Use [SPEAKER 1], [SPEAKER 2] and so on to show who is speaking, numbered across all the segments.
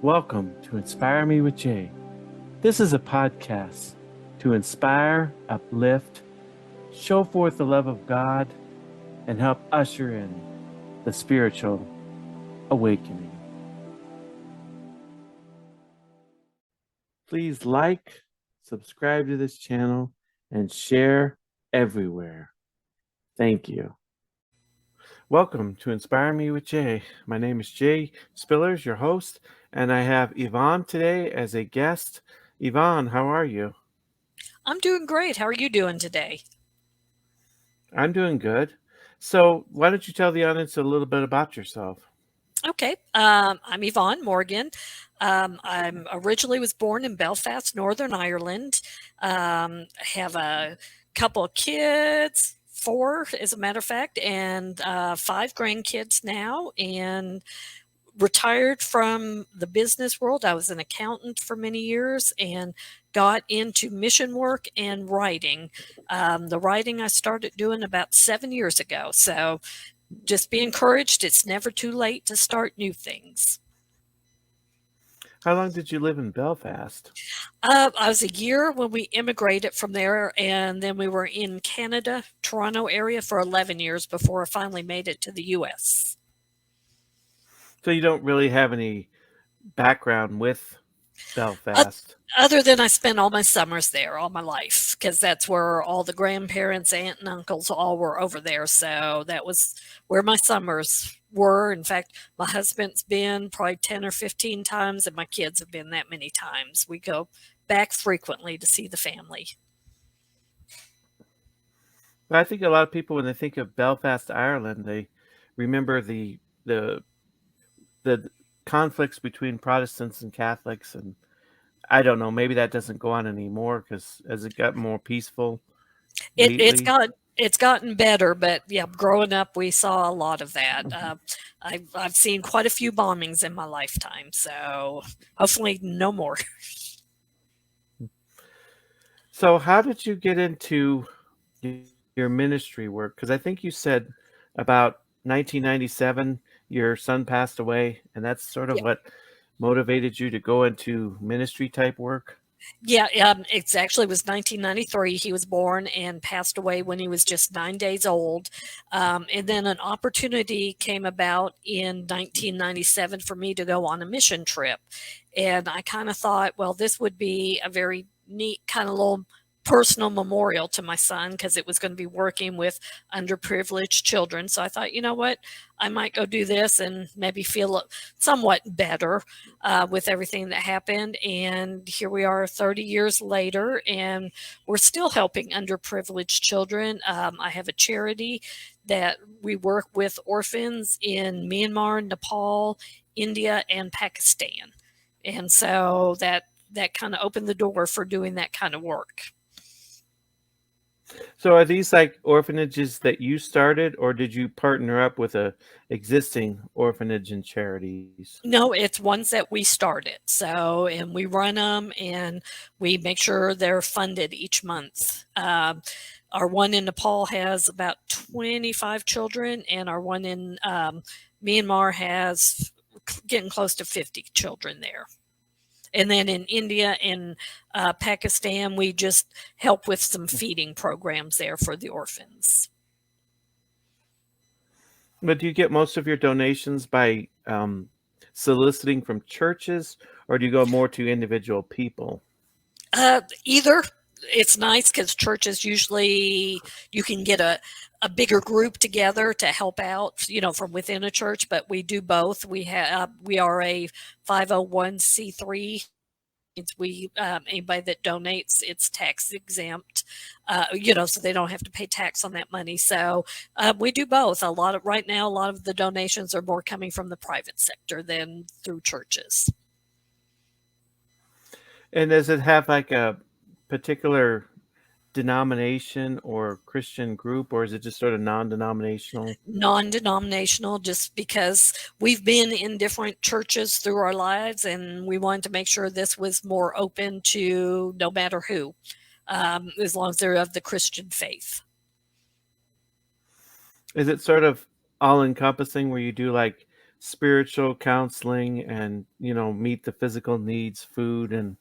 [SPEAKER 1] Welcome to Inspire Me with Jay. This is a podcast to inspire, uplift, show forth the love of God, and help usher in the spiritual awakening. Please like, subscribe to this channel, and share everywhere. Thank you. Welcome to Inspire Me with Jay. My name is Jay Spillers, your host, and I have Yvonne today as a guest. Yvonne, how are you?
[SPEAKER 2] I'm doing great. How are you doing today?
[SPEAKER 1] I'm doing good. So, why don't you tell the audience a little bit about yourself?
[SPEAKER 2] Okay. I'm Yvonne Morgan. I'm originally was born in Belfast, Northern Ireland. Have a couple of kids, four as a matter of fact, and five grandkids now. And retired from the business world. I was an accountant for many years and got into mission work and writing. The writing I started doing about 7 years ago. So just be encouraged. It's never too late to start new things.
[SPEAKER 1] How long did you live in Belfast?
[SPEAKER 2] I was a year when we immigrated from there, and then we were in Canada, Toronto area for 11 years before I finally made it to the U.S.
[SPEAKER 1] So, you don't really have any background with
[SPEAKER 2] Oth-
[SPEAKER 1] Belfast.
[SPEAKER 2] Other than I spent all my summers there all my life, because that's where all the grandparents, aunt and uncles all were over there. So that was where my summers were. In fact, my husband's been probably 10 or 15 times, and my kids have been that many times. We go back frequently to see the family.
[SPEAKER 1] But I think a lot of people, when they think of Belfast, Ireland, they remember the conflicts between Protestants and Catholics, and I don't know, maybe that doesn't go on anymore because as it got more peaceful
[SPEAKER 2] It it's
[SPEAKER 1] lately.
[SPEAKER 2] got it's gotten better, but yeah, growing up we saw a lot of that. I've seen quite a few bombings in my lifetime, so hopefully no more.
[SPEAKER 1] So, how did you get into your ministry work? Because I think you said about 1997, your son passed away, and that's sort of
[SPEAKER 2] Yeah,
[SPEAKER 1] what motivated you to go into ministry type work.
[SPEAKER 2] yeah. It's actually was 1993. He was born and passed away when he was just 9 days old, and then an opportunity came about in 1997 for me to go on a mission trip, and I kind of thought, well, this would be a very neat kind of little personal memorial to my son because it was going to be working with underprivileged children. So I thought, you know what, I might go do this and maybe feel somewhat better with everything that happened. And here we are 30 years later, and we're still helping underprivileged children. I have a charity that we work with orphans in Myanmar, Nepal, India, and Pakistan. And so that kind of opened the door for doing that kind of work.
[SPEAKER 1] So, are these like orphanages that you started, or did you partner up with a existing orphanage and charities?
[SPEAKER 2] No, it's ones that we started. So, and we run them and we make sure they're funded each month. Our one in Nepal has about 25 children, and our one in Myanmar has getting close to 50 children there. And then in India and Pakistan, we just help with some feeding programs there for the orphans.
[SPEAKER 1] But do you get most of your donations by soliciting from churches, or do you go more to individual people?
[SPEAKER 2] Either. It's nice because churches usually you can get a bigger group together to help out, from within a church. But we do both. We are a 501c3. We Anybody that donates, it's tax exempt, so they don't have to pay tax on that money. So we do both. Right now, a lot of the donations are more coming from the private sector than through churches.
[SPEAKER 1] And does it have like a particular denomination or Christian group, or is it just sort of non-denominational?
[SPEAKER 2] Non-denominational, just because we've been in different churches through our lives, and we wanted to make sure this was more open to no matter who, as long as they're of the Christian faith.
[SPEAKER 1] Is it sort of all encompassing where you do like spiritual counseling and, meet the physical needs, food and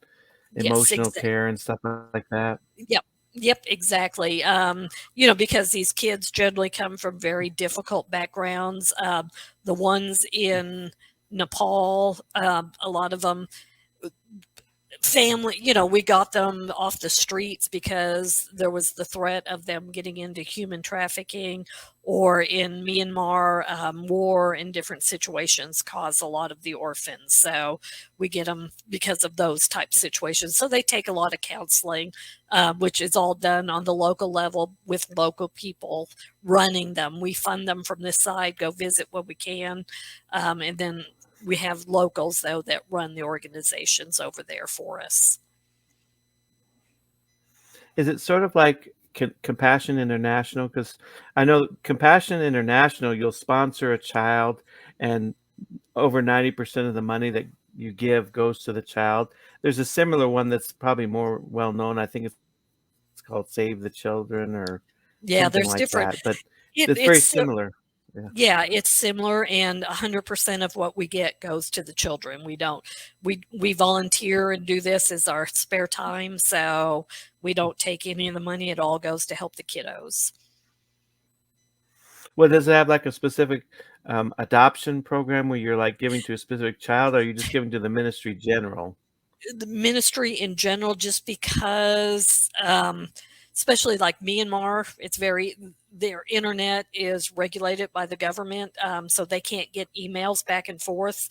[SPEAKER 2] Yes,
[SPEAKER 1] emotional care and stuff like that.
[SPEAKER 2] yep. Yep, exactly. Because these kids generally come from very difficult backgrounds. The ones in Nepal, a lot of them family, we got them off the streets because there was the threat of them getting into human trafficking, or in Myanmar, war and different situations cause a lot of the orphans. So we get them because of those type situations. So they take a lot of counseling, which is all done on the local level with local people running them. We fund them from this side, go visit when we can, and then we have locals, though, that run the organizations over there for us.
[SPEAKER 1] Is it sort of like Compassion International? Because I know Compassion International, you'll sponsor a child, and over 90% of the money that you give goes to the child. There's a similar one that's probably more well known. I think it's called Save the Children or
[SPEAKER 2] Yeah,
[SPEAKER 1] something
[SPEAKER 2] there's
[SPEAKER 1] like
[SPEAKER 2] different.
[SPEAKER 1] that. But
[SPEAKER 2] It,
[SPEAKER 1] it's very
[SPEAKER 2] it's
[SPEAKER 1] similar. Yeah.
[SPEAKER 2] Yeah, it's similar, and 100% of what we get goes to the children. We don't we volunteer and do this as our spare time, so we don't take any of the money. It all goes to help the kiddos.
[SPEAKER 1] Well, does it have like a specific adoption program where you're like giving to a specific child, or are you just giving to the ministry general?
[SPEAKER 2] The ministry in general, just because, especially like Myanmar, their internet is regulated by the government, so they can't get emails back and forth.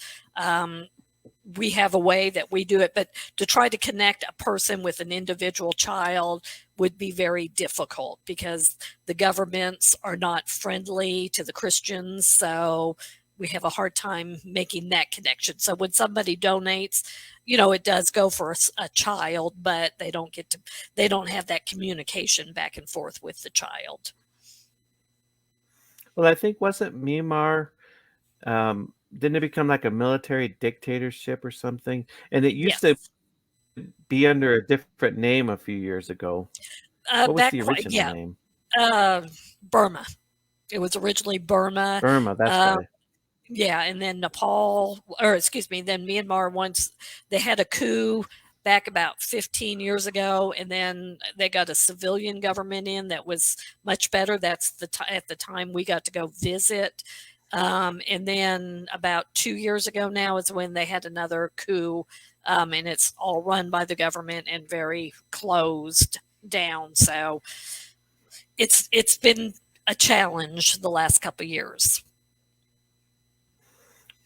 [SPEAKER 2] We have a way that we do it, but to try to connect a person with an individual child would be very difficult because the governments are not friendly to the Christians. So we have a hard time making that connection. So when somebody donates, it does go for a child, but they don't have that communication back and forth with the child.
[SPEAKER 1] Well, I think wasn't Myanmar, didn't it become like a military dictatorship or something? And it used to
[SPEAKER 2] Yes.
[SPEAKER 1] be under a different name a few years ago. What was
[SPEAKER 2] Back
[SPEAKER 1] the
[SPEAKER 2] quite,
[SPEAKER 1] original
[SPEAKER 2] yeah.
[SPEAKER 1] name?
[SPEAKER 2] Burma. It was originally Burma.
[SPEAKER 1] Burma, that's
[SPEAKER 2] Uh,
[SPEAKER 1] right.
[SPEAKER 2] Yeah, and then Nepal, or excuse me, then Myanmar, once they had a coup back about 15 years ago, and then they got a civilian government in that was much better. That's at the time we got to go visit. And then about 2 years ago now is when they had another coup, and it's all run by the government and very closed down. So it's been a challenge the last couple of years.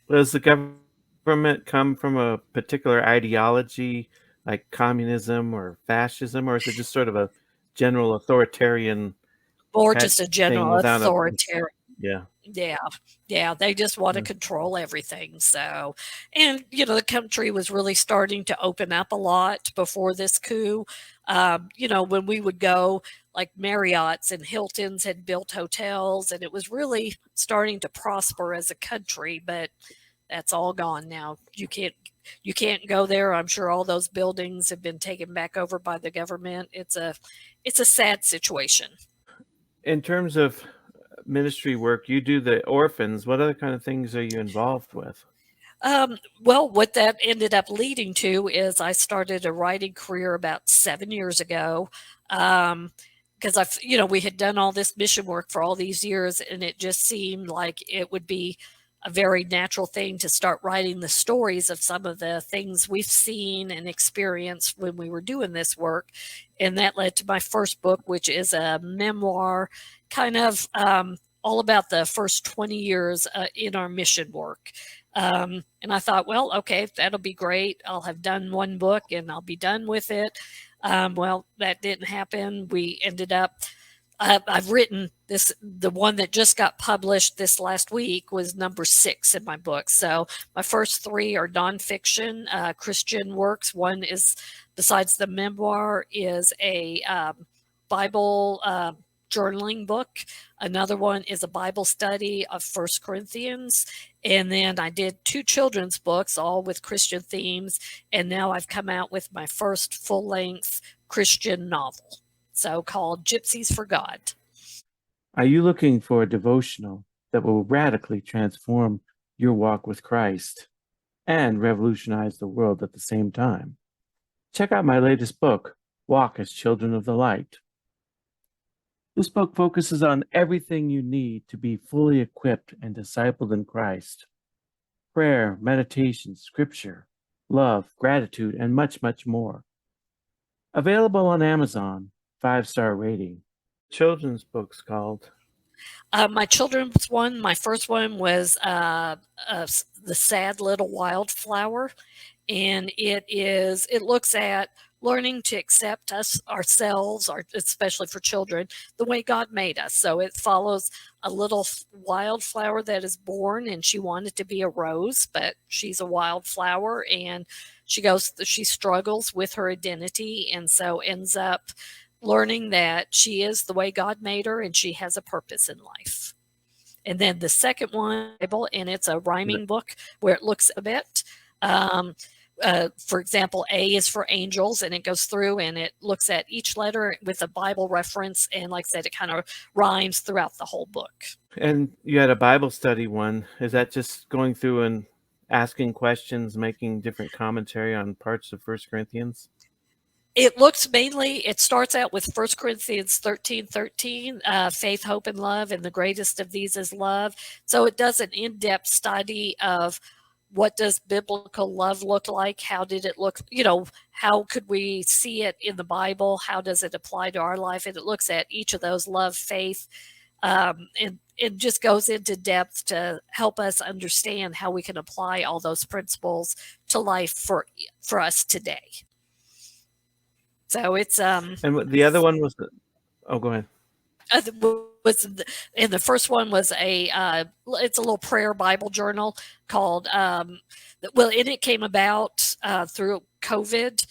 [SPEAKER 1] Does the government come from a particular ideology like communism or fascism, or is it just sort of a general authoritarian
[SPEAKER 2] Or
[SPEAKER 1] type
[SPEAKER 2] just a
[SPEAKER 1] thing
[SPEAKER 2] general
[SPEAKER 1] without a
[SPEAKER 2] authoritarian.
[SPEAKER 1] yeah.
[SPEAKER 2] Yeah, yeah, they just want to
[SPEAKER 1] Yeah.
[SPEAKER 2] control everything. So, and the country was really starting to open up a lot before this coup. When we would go, like Marriott's and Hilton's had built hotels, and it was really starting to prosper as a country. But that's all gone now. You can't go there. I'm sure all those buildings have been taken back over by the government. It's a sad situation.
[SPEAKER 1] In terms of ministry work, you do the orphans. What other kind of things are you involved with?
[SPEAKER 2] Well, what that ended up leading to is I started a writing career about 7 years ago. Because we had done all this mission work for all these years, and it just seemed like it would be a very natural thing to start writing the stories of some of the things we've seen and experienced when we were doing this work. And that led to my first book, which is a memoir, kind of all about the first 20 years in our mission work. And I thought, well, okay, that'll be great. I'll have done one book and I'll be done with it. Well, that didn't happen. We ended up, I've written this, the one that just got published this last week was number 6 in my book. So my first 3 are nonfiction, Christian works. One is, besides the memoir, is a Bible journaling book. Another one is a Bible study of First Corinthians. And then I did 2 children's books, all with Christian themes. And now I've come out with my first full-length Christian novel, so called Gypsies for God.
[SPEAKER 1] Are you looking for a devotional that will radically transform your walk with Christ and revolutionize the world at the same time. Check out my latest book, Walk as Children of the Light. This book focuses on everything you need to be fully equipped and discipled in Christ: prayer, meditation, scripture, love, gratitude, and much, much more. Available on Amazon, 5-star rating. Children's book's called?
[SPEAKER 2] My children's one, my first one was The Sad Little Wildflower. And it looks at learning to accept ourselves, especially for children, the way God made us. So it follows a little wildflower that is born, and she wanted to be a rose, but she's a wildflower, and she struggles with her identity, and so ends up learning that she is the way God made her, and she has a purpose in life. And then the second one, Bible, and it's a rhyming book where it looks a bit. For example, A is for angels, and it goes through and it looks at each letter with a Bible reference. And like I said, it kind of rhymes throughout the whole book.
[SPEAKER 1] And you had a Bible study one. Is that just going through and asking questions, making different commentary on parts of 1 Corinthians?
[SPEAKER 2] It starts out with 1 Corinthians 13:13, faith, hope, and love, and the greatest of these is love. So it does an in-depth study of what does biblical love look like? How did it look? How could we see it in the Bible? How does it apply to our life? And it looks at each of those: love, faith, and it just goes into depth to help us understand how we can apply all those principles to life for us today. So it's
[SPEAKER 1] And the other one was go ahead.
[SPEAKER 2] And the first one was it's a little prayer Bible journal called and it came about through COVID,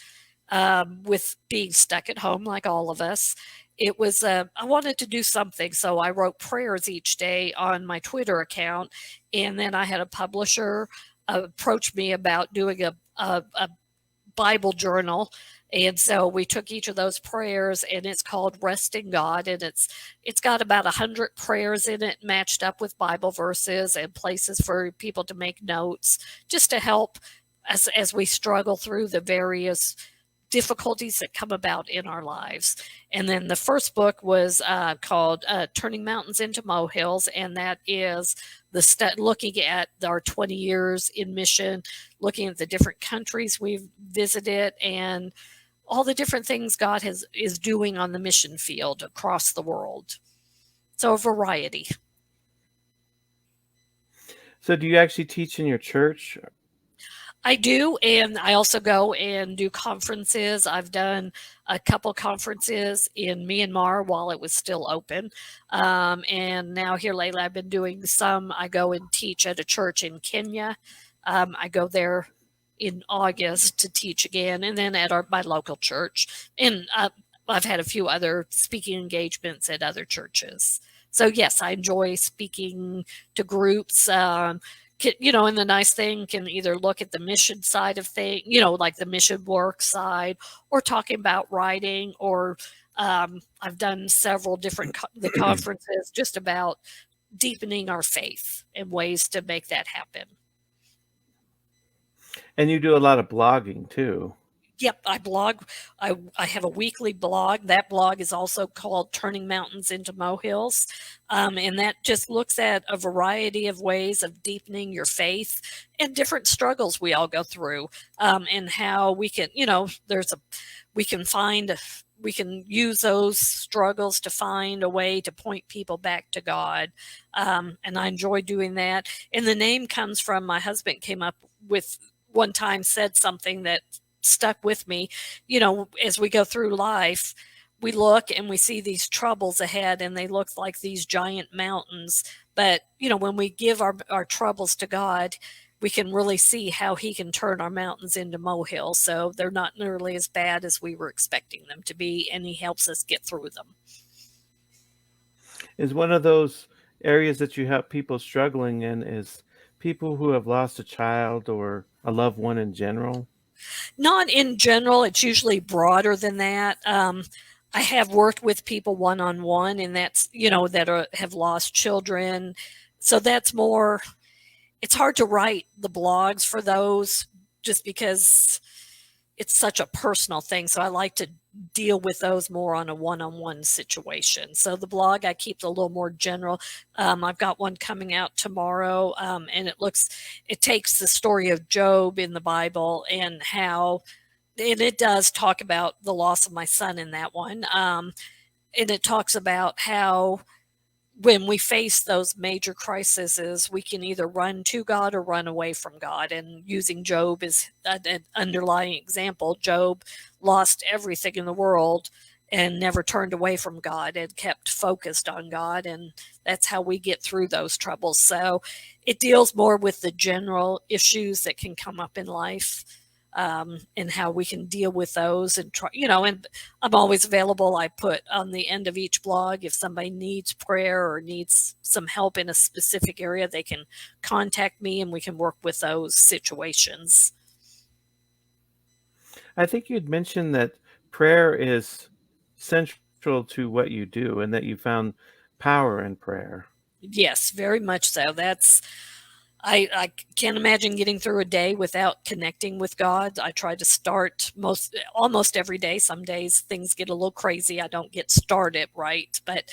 [SPEAKER 2] with being stuck at home like all of us. It was I wanted to do something, so I wrote prayers each day on my Twitter account, and then I had a publisher approach me about doing a Bible journal. And so we took each of those prayers, and it's called Rest in God, and it's got about 100 prayers in it, matched up with Bible verses and places for people to make notes, just to help us as we struggle through the various difficulties that come about in our lives. And then the first book was called Turning Mountains into Molehills, and that is looking at our 20 years in mission, looking at the different countries we've visited, and all the different things God is doing on the mission field across the world. So a variety.
[SPEAKER 1] So do you actually teach in your church?
[SPEAKER 2] I do, and I also go and do conferences. I've done a couple conferences in Myanmar while it was still open. And now here lately I've been doing some. I go and teach at a church in Kenya. I go there in August to teach again, and then at my local church. And I've had a few other speaking engagements at other churches. So yes, I enjoy speaking to groups. And the nice thing, can either look at the mission side of things, like the mission work side, or talking about writing, or I've done several different the conferences just about deepening our faith and ways to make that happen.
[SPEAKER 1] And you do a lot of blogging too.
[SPEAKER 2] Yep, I blog. I have a weekly blog. That blog is also called Turning Mountains into Molehills. And that just looks at a variety of ways of deepening your faith and different struggles we all go through, and how we can, we can use those struggles to find a way to point people back to God. And I enjoy doing that. And the name comes from my husband came up with one time, said something that stuck with me. As we go through life, we look and we see these troubles ahead, and they look like these giant mountains. But, when we give our troubles to God, we can really see how he can turn our mountains into molehills. So they're not nearly as bad as we were expecting them to be, and he helps us get through them.
[SPEAKER 1] Is one of those areas that you help people struggling in is people who have lost a child or a loved one in general?
[SPEAKER 2] Not in general. It's usually broader than that. I have worked with people one-on-one, and that's, have lost children. So that's more, it's hard to write the blogs for those just because it's such a personal thing. So I like to deal with those more on a one-on-one situation. So the blog, I keep a little more general. I've got one coming out tomorrow, and it takes the story of Job in the Bible and how, and it does talk about the loss of my son in that one. And it talks about how when we face those major crises, we can either run to God or run away from God. And using Job as an underlying example, Job lost everything in the world and never turned away from God and kept focused on God. And that's how we get through those troubles. So it deals more with the general issues that can come up in life. And how we can deal with those and try, and I'm always available. I put on the end of each blog, if somebody needs prayer or needs some help in a specific area, they can contact me and we can work with those situations.
[SPEAKER 1] I think you'd mentioned that prayer is central to what you do and that you found power in prayer.
[SPEAKER 2] Yes, very much so. I can't imagine getting through a day without connecting with God. I try to start almost every day. Some days things get a little crazy. I don't get started right. But,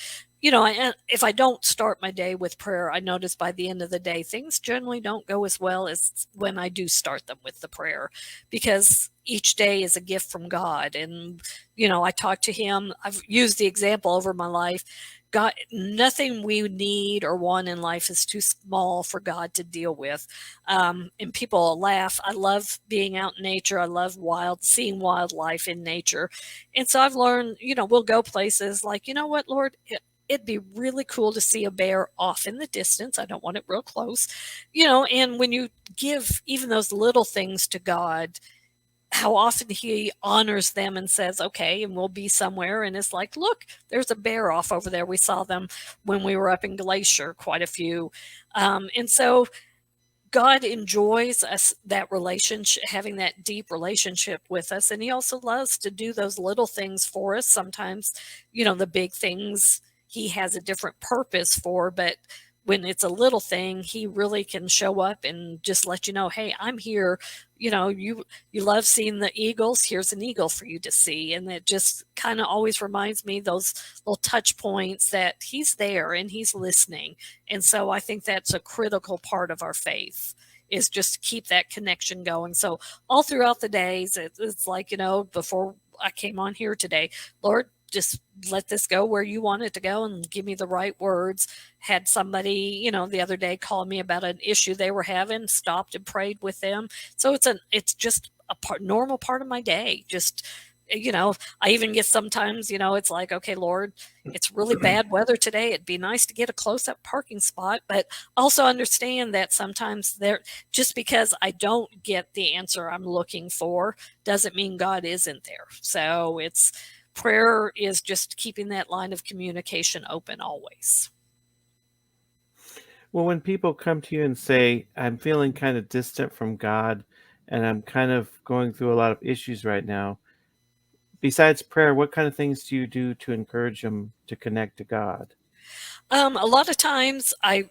[SPEAKER 2] if I don't start my day with prayer, I notice by the end of the day, things generally don't go as well as when I do start them with the prayer, because each day is a gift from God. And, I talk to Him. I've used the example over my life. God, nothing we need or want in life is too small for God to deal with. And people laugh. I love being out in nature. I love seeing wildlife in nature. And so I've learned, we'll go places like, what, Lord, it'd be really cool to see a bear off in the distance. I don't want it real close, and when you give even those little things to God, how often He honors them and says, okay, and we'll be somewhere. And it's like, look, there's a bear off over there. We saw them when we were up in Glacier, quite a few. And so God enjoys us, that relationship, having that deep relationship with us. And He also loves to do those little things for us. Sometimes, the big things He has a different purpose for, but when it's a little thing, He really can show up and just let you know, hey, I'm here. You love seeing the eagles. Here's an eagle for you to see. And it just kind of always reminds me those little touch points that He's there and He's listening. And so I think that's a critical part of our faith, is just to keep that connection going. So all throughout the days, it's like, before I came on here today, Lord, just let this go where you want it to go and give me the right words. Had somebody, the other day call me about an issue they were having, stopped and prayed with them. So it's just a normal part of my day. Just, I even get sometimes, it's like, okay, Lord, it's really bad weather today. It'd be nice to get a close-up parking spot, but also understand that sometimes just because I don't get the answer I'm looking for doesn't mean God isn't there. So prayer is just keeping that line of communication open always.
[SPEAKER 1] Well, when people come to you and say, I'm feeling kind of distant from God and I'm kind of going through a lot of issues right now, besides prayer, what kind of things do you do to encourage them to connect to God?
[SPEAKER 2] A lot of times I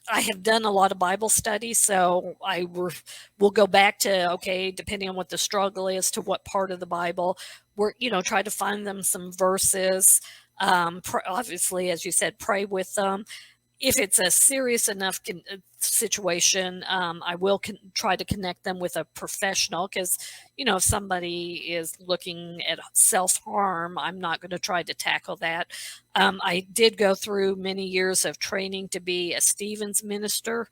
[SPEAKER 2] have done a lot of Bible study, so we'll go back to, okay, depending on what the struggle is, to what part of the Bible, we're, try to find them some verses. Obviously, as you said, pray with them. If it's a serious enough situation, I will try to connect them with a professional, because, if somebody is looking at self-harm, I'm not going to try to tackle that. I did go through many years of training to be a Stevens minister,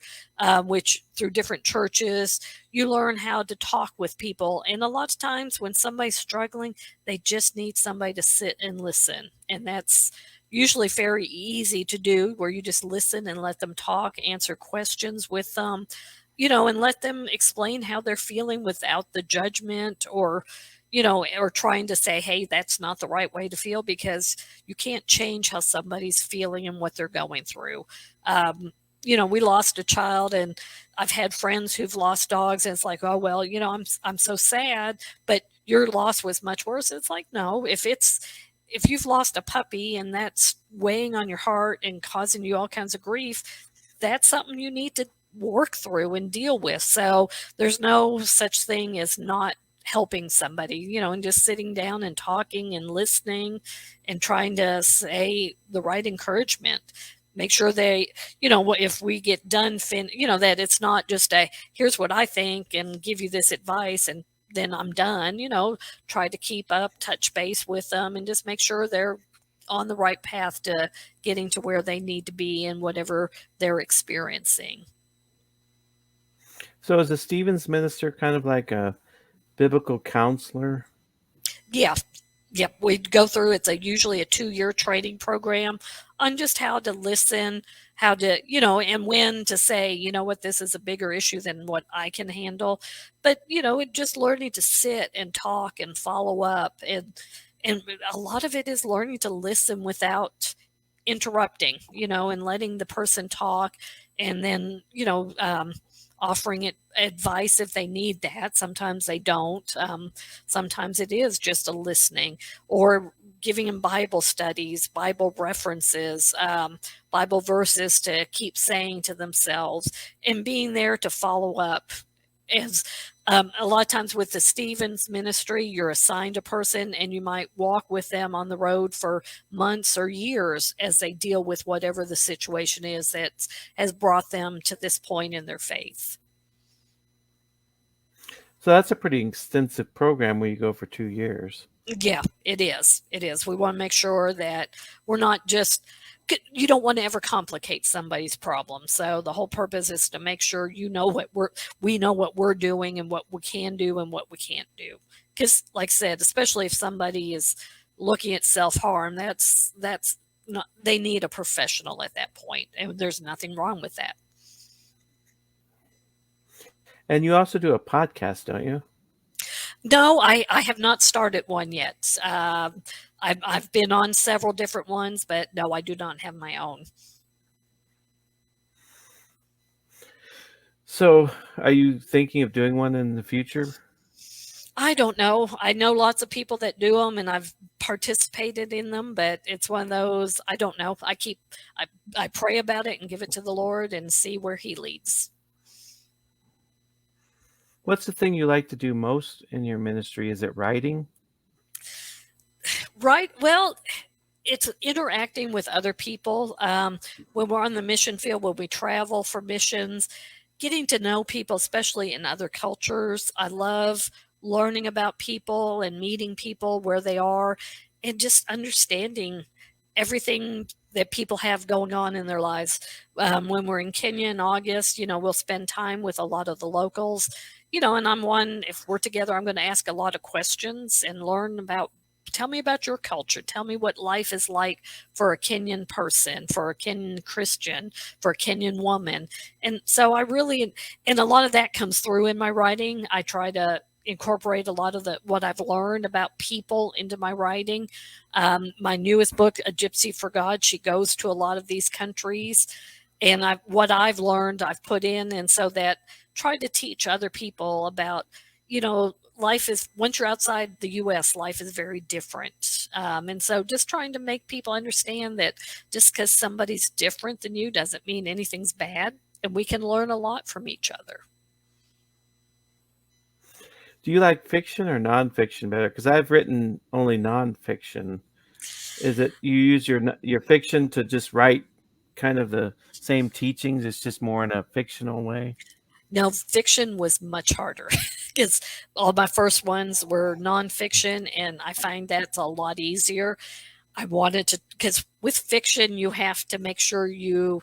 [SPEAKER 2] which through different churches, you learn how to talk with people. And a lot of times when somebody's struggling, they just need somebody to sit and listen. And that's usually very easy to do, where you just listen and let them talk, answer questions with them, and let them explain how they're feeling without the judgment or trying to say, hey, that's not the right way to feel, because you can't change how somebody's feeling and what they're going through. We lost a child, and I've had friends who've lost dogs, and it's like, oh, well, I'm so sad, but your loss was much worse. It's like, no, if you've lost a puppy and that's weighing on your heart and causing you all kinds of grief, that's something you need to work through and deal with. So there's no such thing as not helping somebody, and just sitting down and talking and listening and trying to say the right encouragement. Make sure they, if we get done, that it's not just here's what I think and give you this advice and then I'm done, try to keep up, touch base with them and just make sure they're on the right path to getting to where they need to be in whatever they're experiencing.
[SPEAKER 1] So is a Stevens minister kind of like a biblical counselor?
[SPEAKER 2] Yeah. Yep. We go through, it's usually a 2-year training program on just how to listen, how to, and when to say, what, this is a bigger issue than what I can handle. But, just learning to sit and talk and follow up. And a lot of it is learning to listen without interrupting, and letting the person talk and then, offering it advice if they need that. Sometimes they don't. Sometimes it is just a listening or giving them Bible studies, Bible references, Bible verses to keep saying to themselves and being there to follow up. As a lot of times with the Stevens ministry, you're assigned a person and you might walk with them on the road for months or years as they deal with whatever the situation is that has brought them to this point in their faith.
[SPEAKER 1] So that's a pretty extensive program where you go for 2 years.
[SPEAKER 2] Yeah, it is. It is. We want to make sure that we're not just, you don't want to ever complicate somebody's problem. So the whole purpose is to make sure we know what we're doing and what we can do and what we can't do. Because like I said, especially if somebody is looking at self-harm, that's not, they need a professional at that point. And there's nothing wrong with that.
[SPEAKER 1] And you also do a podcast, don't you?
[SPEAKER 2] No, I have not started one yet. I've been on several different ones, but no, I do not have my own.
[SPEAKER 1] So are you thinking of doing one in the future?
[SPEAKER 2] I don't know. I know lots of people that do them and I've participated in them, but it's one of those, I don't know. I pray about it and give it to the Lord and see where he leads.
[SPEAKER 1] What's the thing you like to do most in your ministry? Is it writing?
[SPEAKER 2] Right. Well, it's interacting with other people. When we're on the mission field, when we travel for missions, getting to know people, especially in other cultures. I love learning about people and meeting people where they are and just understanding everything that people have going on in their lives. When we're in Kenya in August, we'll spend time with a lot of the locals, and if we're together, I'm going to ask a lot of questions and learn about, tell me about your culture. Tell me what life is like for a Kenyan person, for a Kenyan Christian, for a Kenyan woman. And so and a lot of that comes through in my writing. I try to incorporate a lot of what I've learned about people into my writing. My newest book, A Gypsy for God, she goes to a lot of these countries, and what I've learned, I've put in, and so that try to teach other people about, life is, once you're outside the U.S., life is very different. And so just trying to make people understand that just because somebody's different than you doesn't mean anything's bad, and we can learn a lot from each other.
[SPEAKER 1] Do you like fiction or nonfiction better? Because I've written only nonfiction. Is it you use your fiction to just write kind of the same teachings? It's just more in a fictional way?
[SPEAKER 2] No, fiction was much harder because all my first ones were nonfiction, and I find that's a lot easier. I wanted to, because with fiction, you have to make sure you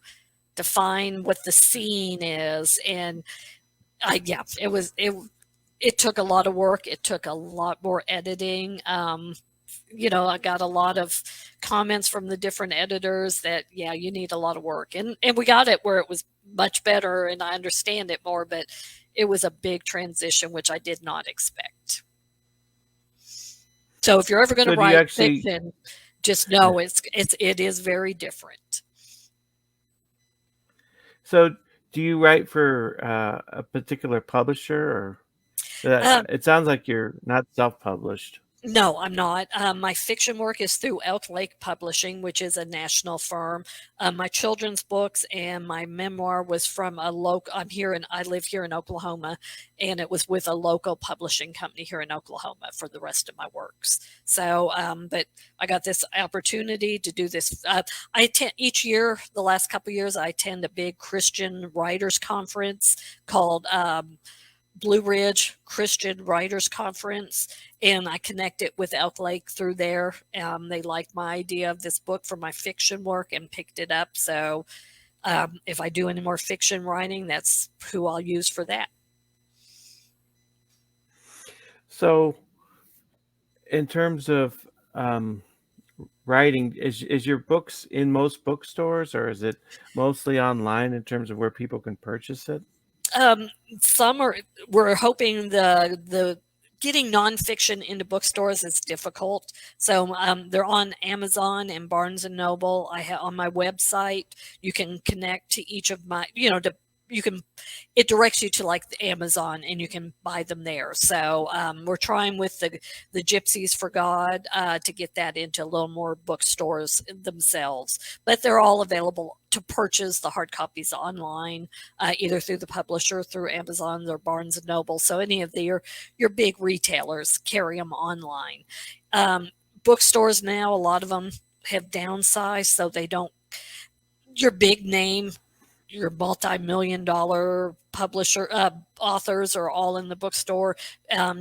[SPEAKER 2] define what the scene is. And it took a lot of work. It took a lot more editing. I got a lot of comments from the different editors that, yeah, you need a lot of work. And we got it where it was much better and I understand it more, but it was a big transition, which I did not expect. So if you're ever going to write fiction, just know it is very different.
[SPEAKER 1] So do you write for a particular publisher, or it sounds like you're not self-published?
[SPEAKER 2] No, I'm not. My fiction work is through Elk Lake Publishing, which is a national firm. My children's books and my memoir was from a local. I live here in Oklahoma, and it was with a local publishing company here in Oklahoma for the rest of my works. So, but I got this opportunity to do this. I attend each year. The last couple of years, I attend a big Christian writers conference called Blue Ridge Christian Writers Conference, and I connected with Elk Lake through there. They liked my idea of this book for my fiction work and picked it up. So if I do any more fiction writing, that's who I'll use for that.
[SPEAKER 1] So, in terms of writing, is your books in most bookstores, or is it mostly online in terms of where people can purchase it?
[SPEAKER 2] Some are. We're hoping the getting nonfiction into bookstores is difficult. So they're on Amazon and Barnes and Noble. I have on my website. You can connect to each of my. It directs you to like the Amazon, and you can buy them there. So we're trying with the Gypsies for God to get that into a little more bookstores themselves, but they're all available to purchase the hard copies online, either through the publisher, through Amazon or Barnes and Noble. So any of your big retailers carry them online. Bookstores now, a lot of them have downsized, so they don't. Your big name, your multi-million dollar publisher authors are all in the bookstore.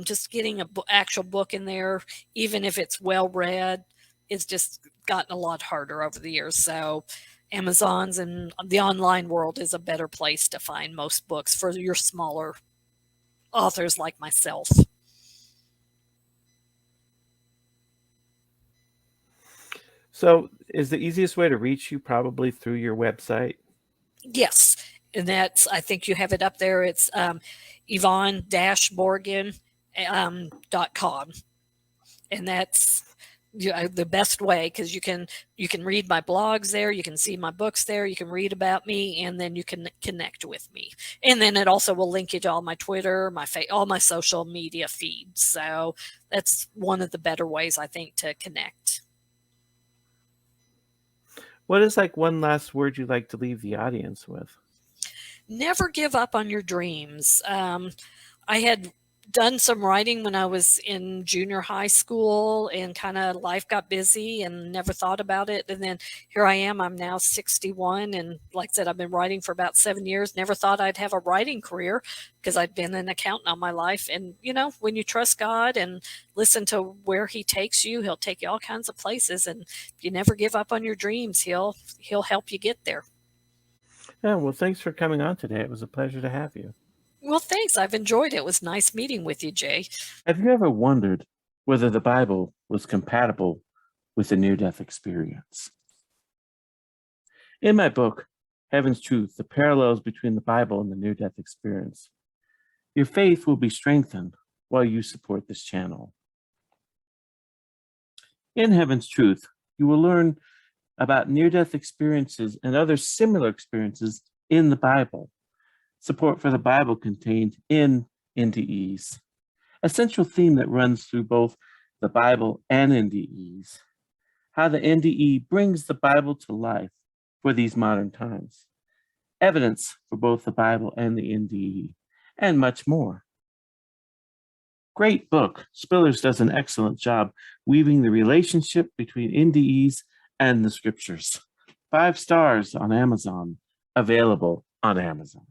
[SPEAKER 2] Just getting an actual book in there, even if it's well read, it's just gotten a lot harder over the years. So Amazon's and the online world is a better place to find most books for your smaller authors like myself.
[SPEAKER 1] So, is the easiest way to reach you probably through your website?
[SPEAKER 2] Yes. And that's, I think you have it up there. It's Yvonne-Morgan .com. And that's the best way, because you can read my blogs there, you can see my books there, you can read about me, and then you can connect with me. And then it also will link you to all my Twitter, all my social media feeds. So that's one of the better ways, I think, to connect.
[SPEAKER 1] What is like one last word you'd like to leave the audience with?
[SPEAKER 2] Never give up on your dreams. I had done some writing when I was in junior high school, and kind of life got busy and never thought about it. And then here I am, I'm now 61. And like I said, I've been writing for about 7 years. Never thought I'd have a writing career because I'd been an accountant all my life. And, when you trust God and listen to where he takes you, he'll take you all kinds of places. And if you never give up on your dreams, he'll help you get there.
[SPEAKER 1] Yeah, well, thanks for coming on today. It was a pleasure to have you.
[SPEAKER 2] Well, thanks. I've enjoyed it. It was nice meeting with you, Jay.
[SPEAKER 1] Have you ever wondered whether the Bible was compatible with a near-death experience? In my book, Heaven's Truth, the parallels between the Bible and the near-death experience, your faith will be strengthened while you support this channel. In Heaven's Truth, you will learn about near-death experiences and other similar experiences in the Bible. Support for the Bible contained in NDEs, a central theme that runs through both the Bible and NDEs, how the NDE brings the Bible to life for these modern times, evidence for both the Bible and the NDE, and much more. Great book. Spillers does an excellent job weaving the relationship between NDEs and the scriptures. 5 stars on Amazon, available on Amazon.